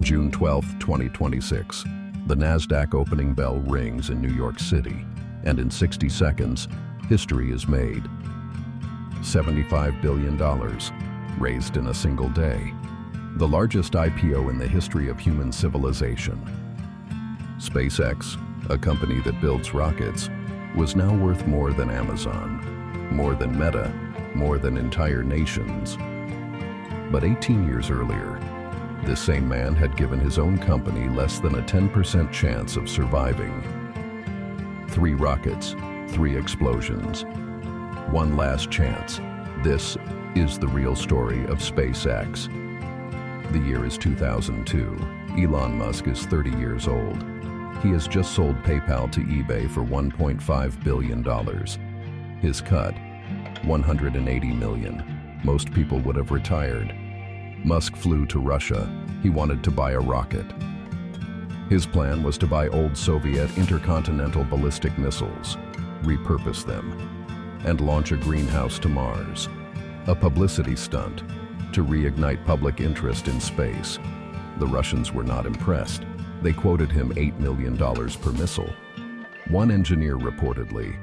June 12, 2026. The NASDAQ opening bell rings in New York City, and in 60 seconds, history is made. $75 billion raised in a single day. The largest IPO in the history of human civilization. SpaceX, a company that builds rockets, was now worth more than Amazon, more than Meta, more than entire nations. But 18 years earlier, this same man had given his own company less than a 10% chance of surviving. 3 rockets, 3 explosions. One last chance. This is the real story of SpaceX. The year is 2002. Elon Musk is 30 years old. He has just sold PayPal to eBay for $1.5 billion. His cut, $180 million. Most people would have retired. Musk flew to Russia. He wanted to buy a rocket. His plan was to buy old Soviet intercontinental ballistic missiles, repurpose them, and launch a greenhouse to Mars. A publicity stunt to reignite public interest in space. The Russians were not impressed. They quoted him $8 million per missile. One engineer reportedly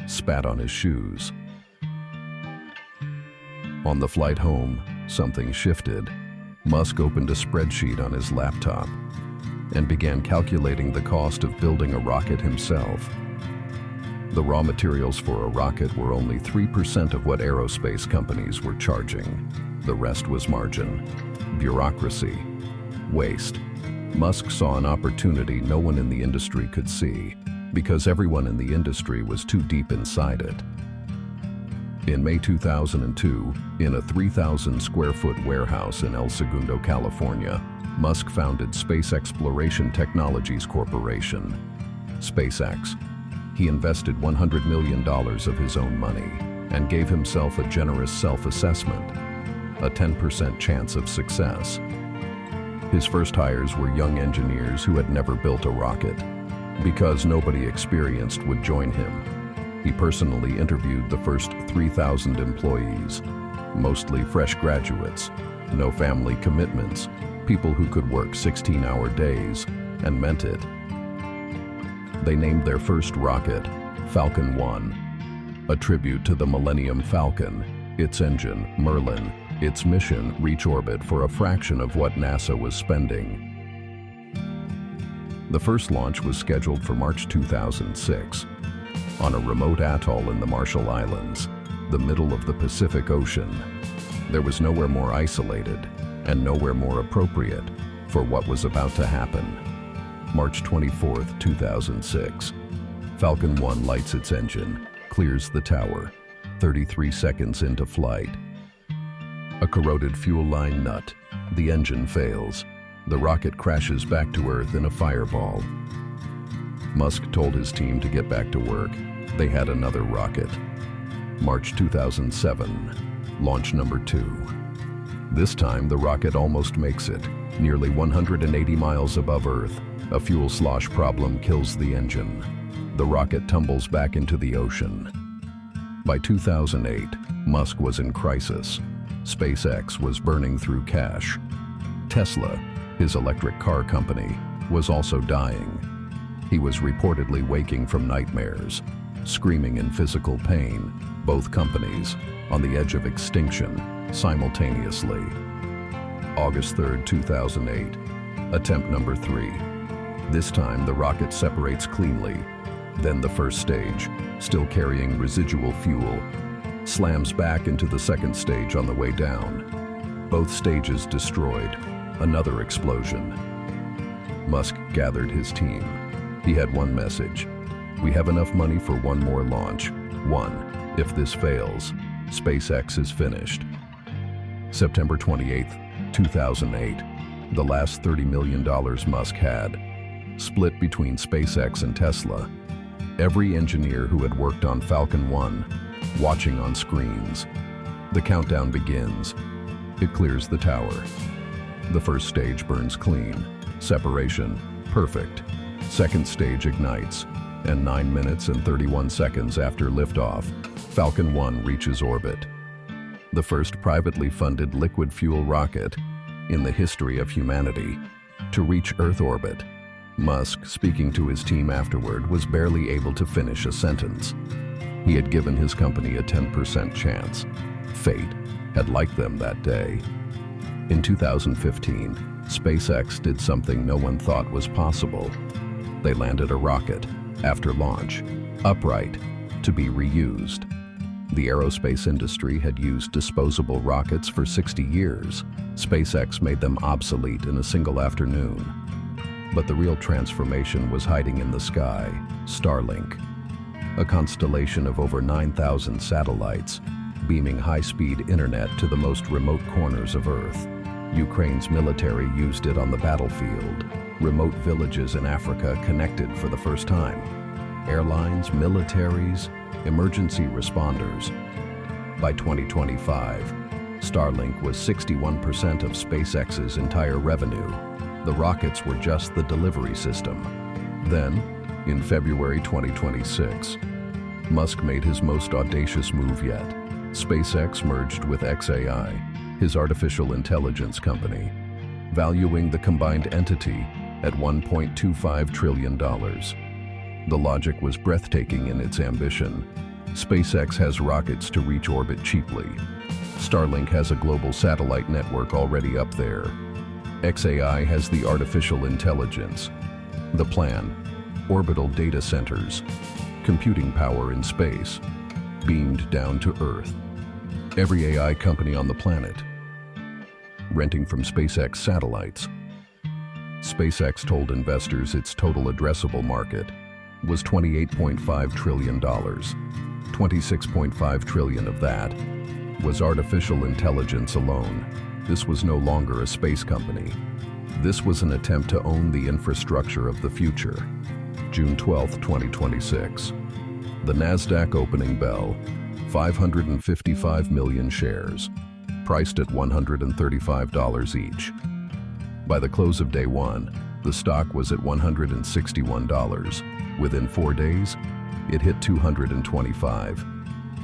spat on his shoes. On the flight home, something shifted. Musk opened a spreadsheet on his laptop and began calculating the cost of building a rocket himself. The raw materials for a rocket were only 3% of what aerospace companies were charging. The rest was margin, bureaucracy, waste. Musk saw an opportunity no one in the industry could see, because everyone in the industry was too deep inside it. In May 2002, in a 3,000 square foot warehouse in El Segundo, California, Musk founded Space Exploration Technologies Corporation, SpaceX. He invested $100 million of his own money and gave himself a generous self-assessment, a 10% chance of success. His first hires were young engineers who had never built a rocket, because nobody experienced would join him. He personally interviewed the first 3,000 employees, mostly fresh graduates, no family commitments, people who could work 16-hour days and meant it. They named their first rocket Falcon 1, a tribute to the Millennium Falcon, its engine, Merlin, its mission, reach orbit for a fraction of what NASA was spending. The first launch was scheduled for March 2006. On a remote atoll in the Marshall Islands, the middle of the Pacific Ocean. There was nowhere more isolated and nowhere more appropriate for what was about to happen. March 24, 2006. Falcon 1 lights its engine, clears the tower, 33 seconds into flight. A corroded fuel line nut. The engine fails. The rocket crashes back to Earth in a fireball. Musk told his team to get back to work. They had another rocket. March 2007, launch number 2. This time the rocket almost makes it, nearly 180 miles above Earth. A fuel slosh problem kills the engine. The rocket tumbles back into the ocean. By 2008, Musk was in crisis. SpaceX was burning through cash. Tesla, his electric car company, was also dying. He was reportedly waking from nightmares, screaming in physical pain, both companies on the edge of extinction simultaneously. August 3, 2008, attempt number 3. This time the rocket separates cleanly. Then the first stage, still carrying residual fuel, slams back into the second stage on the way down. Both stages destroyed. Another explosion. Musk gathered his team. He had one message. We have enough money for one more launch. If this fails, SpaceX is finished. September 28, 2008. The last $30 million Musk had, split between SpaceX and Tesla. Every engineer who had worked on Falcon 1, watching on screens. The countdown begins. It clears the tower. The first stage burns clean. Separation, perfect. Second stage ignites, and 9 minutes and 31 seconds after liftoff, Falcon 1 reaches orbit. The first privately funded liquid fuel rocket in the history of humanity. to reach Earth orbit. Musk, speaking to his team afterward, was barely able to finish a sentence. He had given his company a 10% chance. Fate had liked them that day. In 2015, SpaceX did something no one thought was possible. They landed a rocket, after launch, upright, to be reused. The aerospace industry had used disposable rockets for 60 years. SpaceX made them obsolete in a single afternoon. But the real transformation was hiding in the sky: Starlink. A constellation of over 9,000 satellites, beaming high-speed internet to the most remote corners of Earth. Ukraine's military used it on the battlefield. Remote villages in Africa connected for the first time. Airlines, militaries, emergency responders. By 2025, Starlink was 61% of SpaceX's entire revenue. The rockets were just the delivery system. Then, in February 2026, Musk made his most audacious move yet. SpaceX merged with xAI, his artificial intelligence company, valuing the combined entity at $1.25 trillion. The logic was breathtaking in its ambition. SpaceX has rockets to reach orbit cheaply. Starlink has a global satellite network already up there. xAI has the artificial intelligence. The plan: orbital data centers, computing power in space, beamed down to Earth. Every AI company on the planet, renting from SpaceX satellites. SpaceX told investors its total addressable market was $28.5 trillion. $26.5 trillion of that was artificial intelligence alone. This was no longer a space company. This was an attempt to own the infrastructure of the future. June 12, 2026. The Nasdaq opening bell, 555 million shares, priced at $135 each. By the close of day one, the stock was at $161. Within 4 days, it hit $225.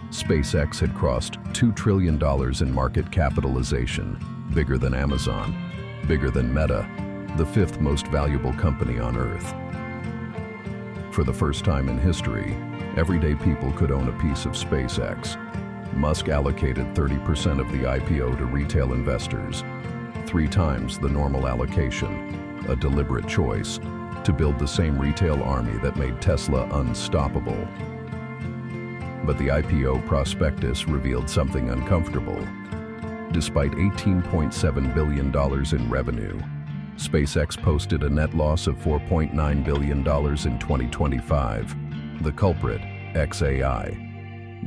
SpaceX had crossed $2 trillion in market capitalization, bigger than Amazon, bigger than Meta, the fifth most valuable company on Earth. For the first time in history, everyday people could own a piece of SpaceX. Musk allocated 30% of the IPO to retail investors, 3 times the normal allocation, a deliberate choice to build the same retail army that made Tesla unstoppable. But the IPO prospectus revealed something uncomfortable. Despite $18.7 billion in revenue, SpaceX posted a net loss of $4.9 billion in 2025. The culprit, xAI.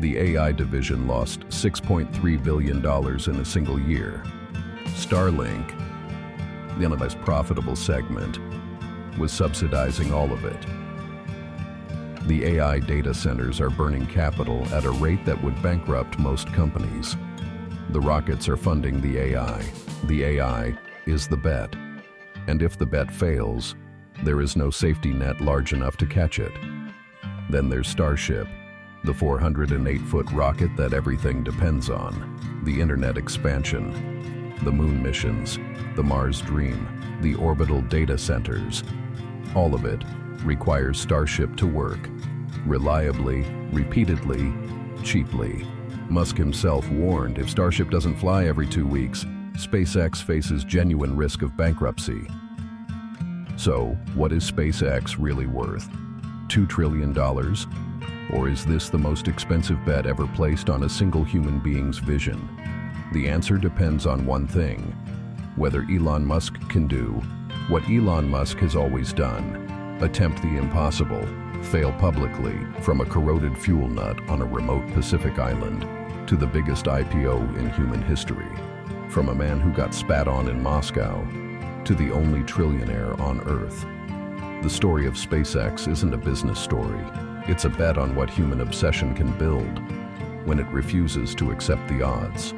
The AI division lost $6.3 billion in a single year. Starlink, the most profitable segment, was subsidizing all of it. The AI data centers are burning capital at a rate that would bankrupt most companies. The rockets are funding the AI. The AI is the bet. And if the bet fails, there is no safety net large enough to catch it. Then there's Starship, the 408-foot rocket that everything depends on. The internet expansion, the moon missions, the Mars dream, the orbital data centers. All of it requires Starship to work reliably, repeatedly, cheaply. Musk himself warned if Starship doesn't fly every 2 weeks, SpaceX faces genuine risk of bankruptcy. So, what is SpaceX really worth? $2 trillion? Or is this the most expensive bet ever placed on a single human being's vision? The answer depends on one thing: whether Elon Musk can do what Elon Musk has always done: attempt the impossible, fail publicly, from a corroded fuel nut on a remote Pacific island to the biggest IPO in human history. From a man who got spat on in Moscow to the only trillionaire on Earth. The story of SpaceX isn't a business story. It's a bet on what human obsession can build when it refuses to accept the odds.